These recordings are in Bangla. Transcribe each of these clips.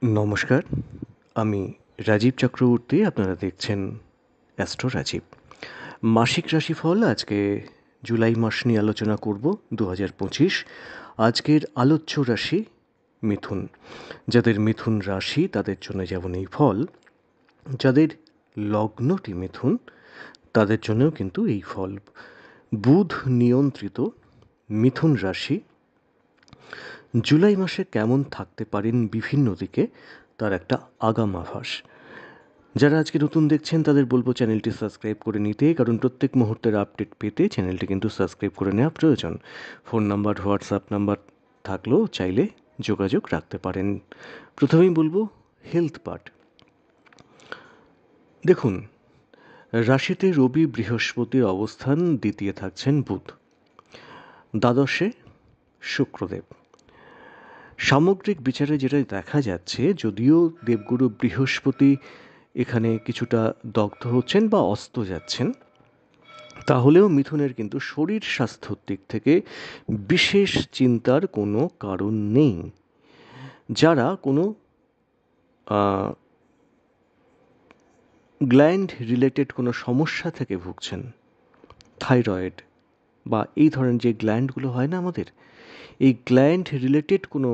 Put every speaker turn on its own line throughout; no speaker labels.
নমস্কার, আমি রাজীব চক্রবর্তী। আপনারা দেখছেন অ্যাস্ট্রো রাজীব। মাসিক রাশিফল আজকে জুলাই মাস নিয়ে আলোচনা করব 2025। আজকের আলোচ্য রাশি মিথুন। যাদের মিথুন রাশি তাদের জন্য যেমন এই ফল, যাদের লগ্নটি মিথুন তাদের জন্যও কিন্তু এই ফল। বুধ নিয়ন্ত্রিত মিথুন রাশি জুলাই মাসে কেমন থাকতে পারেন বিভিন্ন দিকে তার একটা আগাম আভাস। যারা আজকে নতুন দেখছেন তাদের বলবো চ্যানেলটি সাবস্ক্রাইব করে নিতে, কারণ প্রত্যেক মুহূর্তের আপডেট পেতে চ্যানেলটি কিন্তু সাবস্ক্রাইব করে নেওয়া প্রয়োজন। ফোন নাম্বার, হোয়াটসঅ্যাপ নাম্বার থাকলেও চাইলে যোগাযোগ রাখতে পারেন। প্রথমেই বলবো হেলথ পার্ট। দেখুন, রাশিতে রবি বৃহস্পতির অবস্থান, দ্বিতীয় থাকছেন বুধ, দ্বাদশে শুক্রদেব। সামগ্রিক বিচারে যেটা দেখা যাচ্ছে, যদিও দেবগুরু বৃহস্পতি এখানে কিছুটা দগ্ধ হচ্ছেন বা অস্ত যাচ্ছেন, তাহলেও মিথুনের কিন্তু শরীর স্বাস্থ্যর দিক থেকে বিশেষ চিন্তার কোনো কারণ নেই। যারা কোনো গ্ল্যান্ড রিলেটেড কোনো সমস্যা থেকে ভুগছেন, থাইরয়েড বা এই ধরনের যে গ্ল্যান্ডগুলো হয় না আমাদের, এই গ্ল্যান্ড রিলেটেড কোনো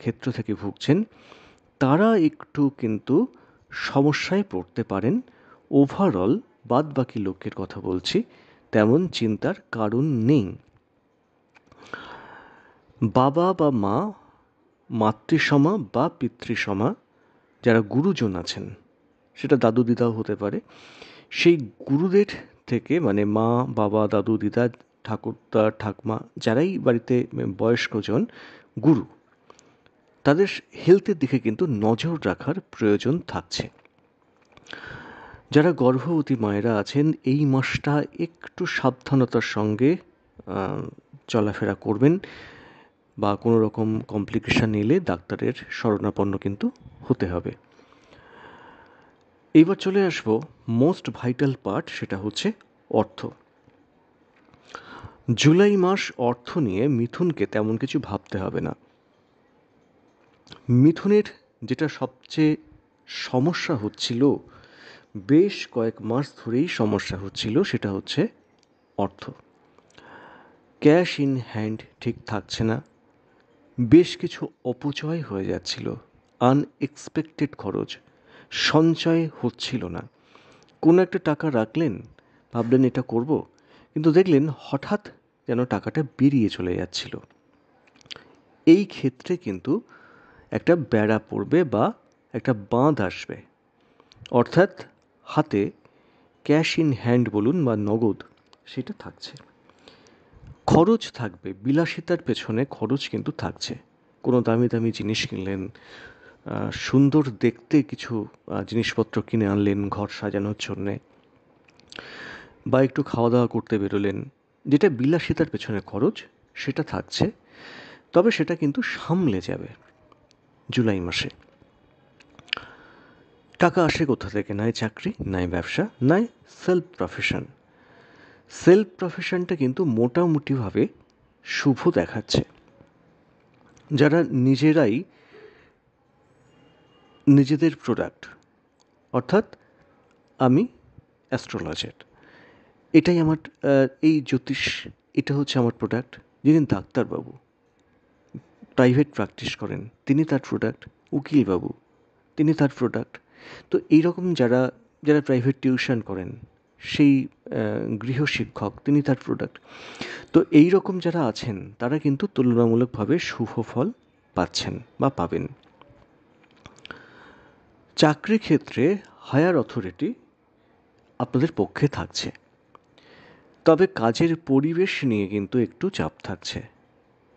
ক্ষেত্র থেকে ভুগছেন, তারা একটু কিন্তু সমস্যায় পড়তে পারেন। ওভারঅল বাদ বাকি লোকের কথা বলছি, তেমন চিন্তার কারণ নেই। বাবা বা মা, মাতৃসমা বা পিতৃসমা, যারা গুরুজন আছেন, সেটা দাদু দিদাও হতে পারে, সেই গুরুদের থেকে মানে মা, বাবা, দাদু, দিদা, ঠাকুরদা, ঠাকমা, যারাই বাড়িতে বয়স্কজন গুরু, তাদের হেলথের দিকে কিন্তু নজর রাখার প্রয়োজন থাকছে। যারা গর্ভবতী মায়েরা আছেন, এই মাসটা একটু সাবধানতার সঙ্গে চলাফেরা করবেন, বা কোনো রকম কমপ্লিকেশান এলে ডাক্তারের শরণাপন্ন কিন্তু হতে হবে। এইবার চলে আসবো মোস্ট ভাইটাল পার্ট, সেটা হচ্ছে অর্থ। জুলাই মাস অর্থ নিয়ে মিথুনকে তেমন কিছু ভাবতে হবে না। মিথুনের যেটা সবচেয়ে সমস্যা হচ্ছিল, বেশ কয়েক মাস ধরেই সমস্যা হচ্ছিল, সেটা হচ্ছে অর্থ। ক্যাশ ইন হ্যান্ড ঠিক থাকছে না, বেশ কিছু অপচয় হয়ে যাচ্ছিল, আনএক্সপেক্টেড খরচ, সঞ্চয় হচ্ছিল না। কোনো একটা টাকা রাখলেন, ভাবলেন এটা করব, কিন্তু দেখলেন হঠাৎ যেন টাকাটা বেরিয়ে চলে যাচ্ছিল। এই ক্ষেত্রে কিন্তু একটা বেড়া পড়বে বা একটা বাঁধ আসবে, অর্থাৎ হাতে ক্যাশ ইন হ্যান্ড বলুন বা নগদ, সেটা থাকছে। খরচ থাকবে, বিলাসিতার পেছনে খরচ কিন্তু থাকছে। কোনো দামি দামি জিনিস কিনলেন, সুন্দর দেখতে কিছু জিনিসপত্র কিনে আনলেন ঘর সাজানোর জন্যে, বা একটু খাওয়া দাওয়া করতে বেরোলেন, যেটা বিলাসিতার পেছনে খরচ, সেটা থাকছে। তবে সেটা কিন্তু সামলে যাবে জুলাই মাসে। টাকা আসে কোথা থেকে? নয় চাকরি, নয় ব্যবসা, নয় সেলফ প্রফেশন। সেলফ প্রফেশনটা কিন্তু মোটামুটিভাবে শুভ দেখাচ্ছে। যারা নিজেরাই নিজেদের প্রোডাক্ট, অর্থাৎ আমি অ্যাস্ট্রোলজার, এটাই আমার এই জ্যোতিষ, এটা হচ্ছে আমার প্রোডাক্ট। যিনি ডাক্তারবাবু প্রাইভেট প্র্যাকটিস করেন, তিনি তার প্রোডাক্ট। উকিলবাবু, তিনি তার প্রোডাক্ট। তো এইরকম যারা যারা প্রাইভেট টিউশন করেন, সেই গৃহশিক্ষক, তিনি তার প্রোডাক্ট। তো এই রকম যারা আছেন, তারা কিন্তু তুলনামূলকভাবে শুভ ফল পাচ্ছেন বা পাবেন। চাকরি ক্ষেত্রে হায়ার অথরিটি আপনাদের পক্ষে থাকছে, তবে কাজের পরিবেশ নিয়ে কিন্তু একটু চাপ থাকছে।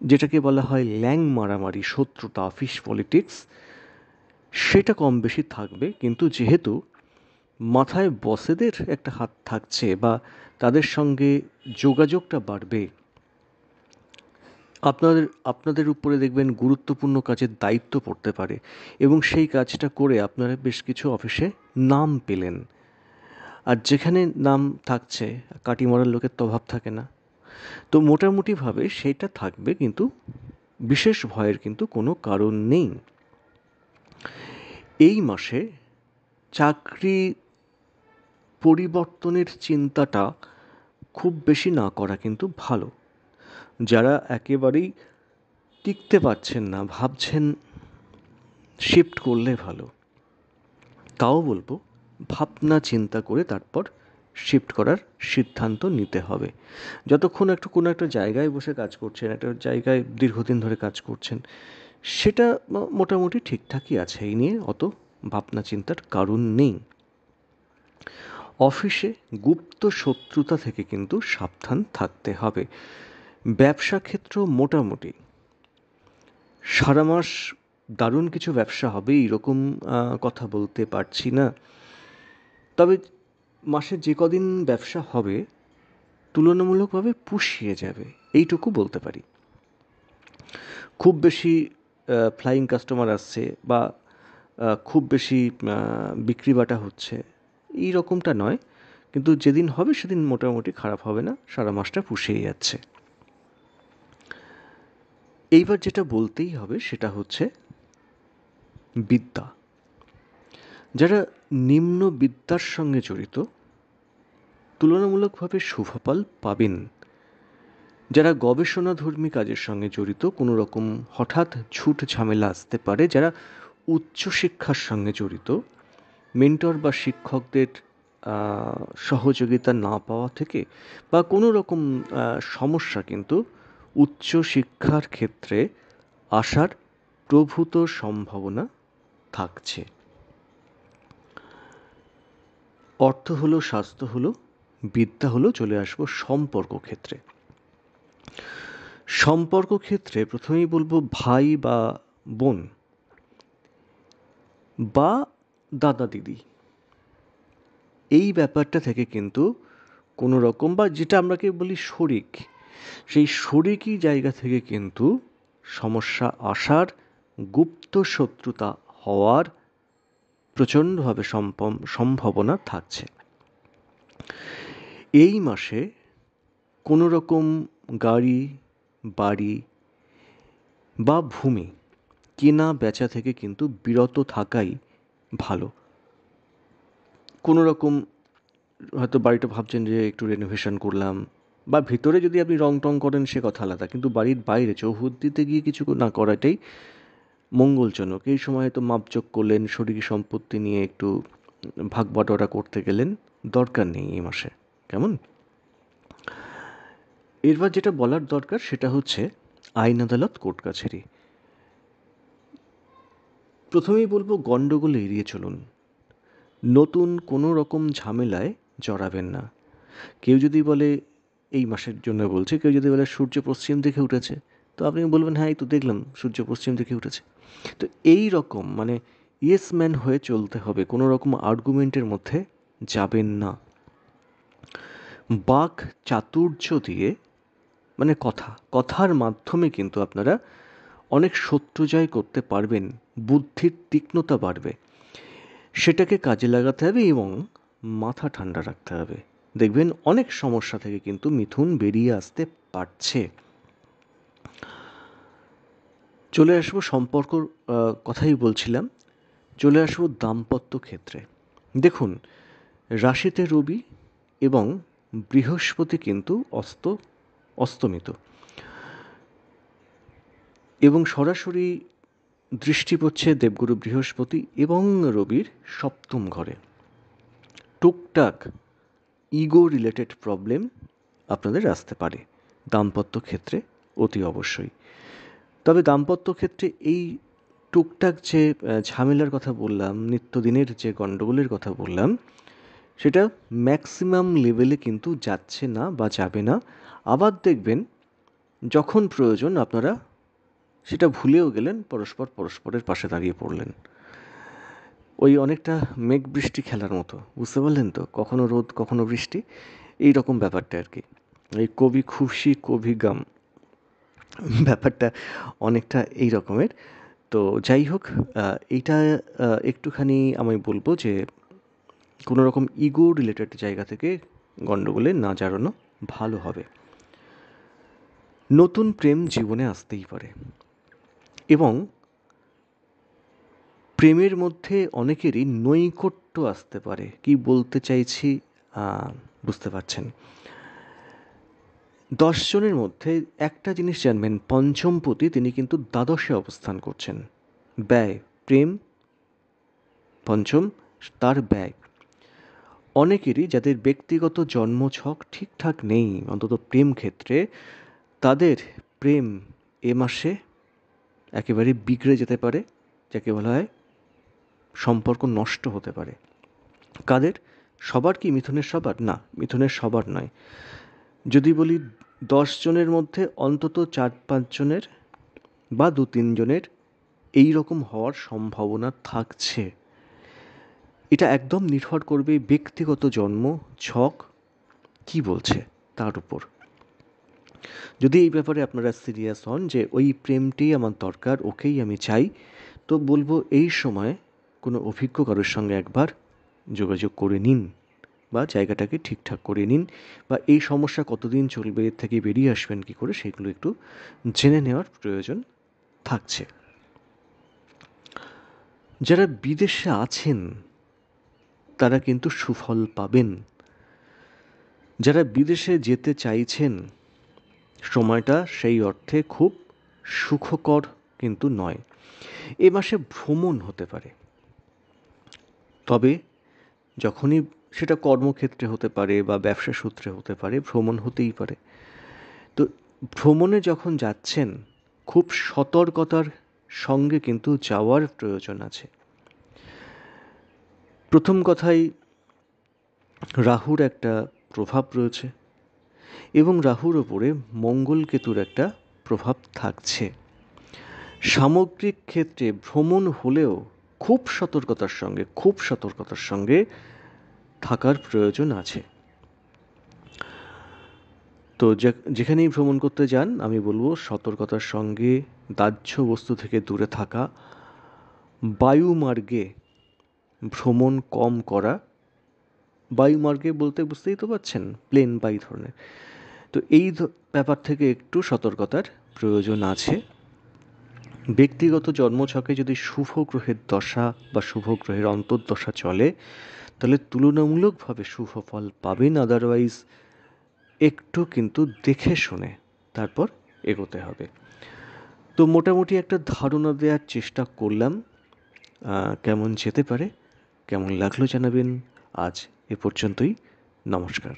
যেটাকে বলা হয় ল্যাং মারামারি, শত্রুতা, অফিস পলিটিক্স, সেটা কম বেশি থাকবে। কিন্তু যেহেতু মাথায় বসেদের একটা হাত থাকছে বা তাদের সঙ্গে যোগাযোগটা বাড়বে, আপনাদের আপনাদের উপরে দেখবেন গুরুত্বপূর্ণ কাজের দায়িত্ব পড়তে পারে, এবং সেই কাজটা করে আপনারা বেশ কিছু অফিসে নাম পেলেন। আর যেখানে নাম থাকছে, কাটি মারার লোকের তো অভাব থাকে না। তো মোটামুটিভাবে সেইটা থাকবে, কিন্তু বিশেষ ভয়ের কিন্তু কোনো কারণ নেই। এই মাসে চাকরি পরিবর্তনের চিন্তাটা খুব বেশি না করা কিন্তু ভালো। যারা একেবারেই টিকতে পারছেন না, ভাবছেন শিফট করলে ভালো, তাও বলবো ভাবনা চিন্তা করে তারপর শিফট করার সিদ্ধান্ত নিতে হবে। যতক্ষণ একটু কোনো একটা জায়গায় বসে কাজ করছেন, একটা জায়গায় দীর্ঘদিন ধরে কাজ করছেন, সেটা মোটামুটি ঠিকঠাকই আছে, এই নিয়ে অত ভাবনা চিন্তার কারণ নেই। অফিসে গুপ্ত শত্রুতা থেকে কিন্তু সাবধান থাকতে হবে। ব্যবসা ক্ষেত্র মোটামুটি সারা মাস দারুণ কিছু ব্যবসা হবে এরকম কথা বলতে পারছি না, তবে মাসে যে কদিন ব্যবসা হবে তুলনামূলকভাবে পুষিয়ে যাবে, এইটুকু বলতে পারি। খুব বেশি ফ্লাইং কাস্টমার আসছে বা খুব বেশি বিক্রি বাটা হচ্ছে এই রকমটা নয়, কিন্তু যেদিন হবে সেদিন মোটামুটি খারাপ হবে না, সারা মাসটা পুষিয়ে যাচ্ছে। এইবার যেটা বলতেই হবে সেটা হচ্ছে বিদ্যা। যারা নিম্ন বিদ্যার সঙ্গে জড়িত তুলনামূলকভাবে শুভফল পাবেন। যারা গবেষণাধর্মী কাজের সঙ্গে জড়িত কোনো রকম হঠাৎ ছুট ঝামেলা আসতে পারে। যারা উচ্চশিক্ষার সঙ্গে জড়িত মেন্টর বা শিক্ষকদের সহযোগিতা না পাওয়া থেকে বা কোনো রকম সমস্যা কিন্তু উচ্চশিক্ষার ক্ষেত্রে আসার প্রভূত সম্ভাবনা থাকছে। অর্থ হলো, স্বাস্থ্য হলো, বিদ্যা হলো, চলে আসবো সম্পর্ক ক্ষেত্রে। সম্পর্ক ক্ষেত্রে প্রথমেই বলবো ভাই বা বোন বা দাদা দিদি, এই ব্যাপারটা থেকে কিন্তু কোনো রকম বা যেটা আমরাকে বলি শরিক, সেই শরিকি জায়গা থেকে কিন্তু সমস্যা আসার, গুপ্ত শত্রুতা হওয়ার প্রচণ্ডভাবে সম্ভাবনা থাকছে। এই মাসে কোনো রকম গাড়ি, বাড়ি বা ভূমি কেনা বেচা থেকে কিন্তু বিরত থাকাই ভালো। কোনো রকম হয়তো বাড়িটা ভাবছেন যে একটু রেনোভেশন করলাম, বা ভিতরে যদি আপনি রং টং করেন সে কথা আলাদা, কিন্তু বাড়ির বাইরে চৌহদ্দিতে গিয়ে কিছু না করাটাই মঙ্গলজনক। এই সময় হয়তো মাপজোক করলেন, শরীরী সম্পত্তি নিয়ে একটু ভাগ বাটোয়ারা করতে গেলেন, দরকার নেই এই মাসে। কেমন? এরপর যেটা বলার দরকার সেটা হচ্ছে আইন আদালত, কোর্ট কাছারি। প্রথমেই বলবো গণ্ডগোল এড়িয়ে চলুন, নতুন কোনো রকম ঝামেলায় জড়াবেন না। কেউ যদি বলে, এই মাসের জন্য বলছে, কেউ যদি বলে সূর্য পশ্চিম দিকে উঠেছে, তো আপনি বলবেন হ্যাঁ এই তো দেখলাম সূর্য পশ্চিম দিকে উঠেছে। তো এই রকম মানে ইয়েস ম্যান হয়ে চলতে হবে, কোনো রকম আর্গুমেন্টের মধ্যে যাবেন না। বাক চাতুর্য দিয়ে মানে কথার মাধ্যমে কিন্তু আপনারা অনেক শত্রু জয় করতে পারবেন, বুদ্ধির তীক্ষ্ণতা বাড়বে, সেটাকে কাজে লাগাতে হবে এবং মাথা ঠান্ডা রাখতে হবে। দেখবেন অনেক সমস্যা থেকে কিন্তু মিথুন বেরিয়ে আসতে পারছে। চলে আসবো সম্পর্কর কথাই বলছিলাম, চলে আসবো দাম্পত্য ক্ষেত্রে। দেখুন, রাশিতে রবি এবং বৃহস্পতি কিন্তু অস্তমিত এবং সরাসরি দৃষ্টি পড়ছে দেবগুরু বৃহস্পতি এবং রবির সপ্তম ঘরে। টুকটাক ইগো রিলেটেড প্রবলেম আপনাদের আসতে পারে দাম্পত্য ক্ষেত্রে, অতি অবশ্যই। তবে দাম্পত্য ক্ষেত্রে এই টুকটাক যে ঝামেলার কথা বললাম, নিত্যদিনের যে গণ্ডগোলের কথা বললাম, সেটা ম্যাক্সিমাম লেভেলে কিন্তু যাচ্ছে না বা যাবে না। আবার দেখবেন যখন প্রয়োজন আপনারা সেটা ভুলেও গেলেন, পরস্পরের পাশে দাঁড়িয়ে পড়লেন। ওই অনেকটা মেঘ বৃষ্টি খেলার মতো, বুঝতে পারলেন তো? কখনো রোদ কখনো বৃষ্টি, এই রকম ব্যাপারটা আর কি। এই কবি খুশি কবি গাম ব্যাপারটা অনেকটা এই রকমের। তো যাই হোক, এইটা একটুখানি আমি বলবো যে কোনো রকম ইগো রিলেটেড জায়গা থেকে গণ্ডগোলে না জড়ানো ভালো হবে। নতুন প্রেম জীবনে আসতেই পারে এবং প্রেমের মধ্যে অনেকেরই নৈকট্য আসতে পারে। কি বলতে চাইছি বুঝতে পারছেন। 10 জনের মধ্যে একটা জিনিস জানবেন, পঞ্চমপতি তিনি কিন্তু দ্বাদশে অবস্থান করছেন। ব্যয়, প্রেম পঞ্চম, তার ব্যয়। অনেকেরই যাদের ব্যক্তিগত জন্মছক ঠিকঠাক নেই, অন্তত প্রেম ক্ষেত্রে, তাদের প্রেম এ মাসে একেবারে বিগড়ে যেতে পারে, যাকে বলা হয় সম্পর্ক নষ্ট হতে পারে। কাদের? সবার কি মিথুনের সবার? না, মিথুনের সবার নয়। যদি বলি 10 জনের মধ্যে অন্তত 4-5 জনের বা 2-3 জনের এই রকম হওয়ার সম্ভাবনা থাকছে। এটা একদম নির্ভর করবে ব্যক্তিগত জন্ম ছক কি বলছে তার উপর। যদি এই ব্যাপারে আপনারা সিরিয়াস হন যে ওই প্রেমটি আমার দরকার, ওকেই আমি চাই, তো বলবো এই সময় কোনো অভিজ্ঞ কারোর সঙ্গে একবার যোগাযোগ করে নিন বা জায়গাটাকে ঠিকঠাক করে নিন, বা এই সমস্যা কতদিন চলবে, এর থেকে বেরিয়ে আসবেন কী করে, সেগুলো একটু জেনে নেওয়ার প্রয়োজন থাকছে। যারা বিদেশে আছেন তারা কিন্তু সুফল পাবেন। যারা বিদেশে যেতে চাইছেন সময়টা সেই অর্থে খুব সুখকর কিন্তু নয়। এ মাসে ভ্রমণ হতে পারে, তবে যখনই সেটা কর্মক্ষেত্রে হতে পারে বা ব্যবসা সূত্রে হতে পারে, ভ্রমণ হতেই পারে। তো ভ্রমণে যখন যাচ্ছেন খুব সতর্কতার সঙ্গে কিন্তু যাওয়ার প্রয়োজন আছে। প্রথম কথাই, রাহুর একটা প্রভাব রয়েছে এবং রাহুর ওপরে মঙ্গল কেতুর একটা প্রভাব থাকছে। সামগ্রিক ক্ষেত্রে ভ্রমণ হলেও খুব সতর্কতার সঙ্গে থাকার প্রয়োজন আছে। তো যেখানেই ভ্রমণ করতে যান আমি বলবো সতর্কতার সঙ্গে দাহ্য বস্তু থেকে দূরে থাকা, বায়ুমার্গে ভ্রমণ কম করা। বায়ুমার্গে বলতে বুঝতেই তো পারছেন, প্লেন বা এই ধরনের। তো এই ব্যাপার থেকে একটু সতর্কতার প্রয়োজন আছে। ব্যক্তিগত জন্মছকে যদি শুভ গ্রহের দশা বা শুভ গ্রহের অন্তর্দশা চলে তাহলে তুলনামূলকভাবে শুভ ফল পাবেন, আদারওয়াইজ একটু কিন্তু দেখে শুনে তারপর এগোতে হবে। তো মোটামুটি একটা ধারণা দেওয়ার চেষ্টা করলাম কেমন যেতে পারে। কেমন লাগলো জানাবেন। আজ এ পর্যন্তই। নমস্কার।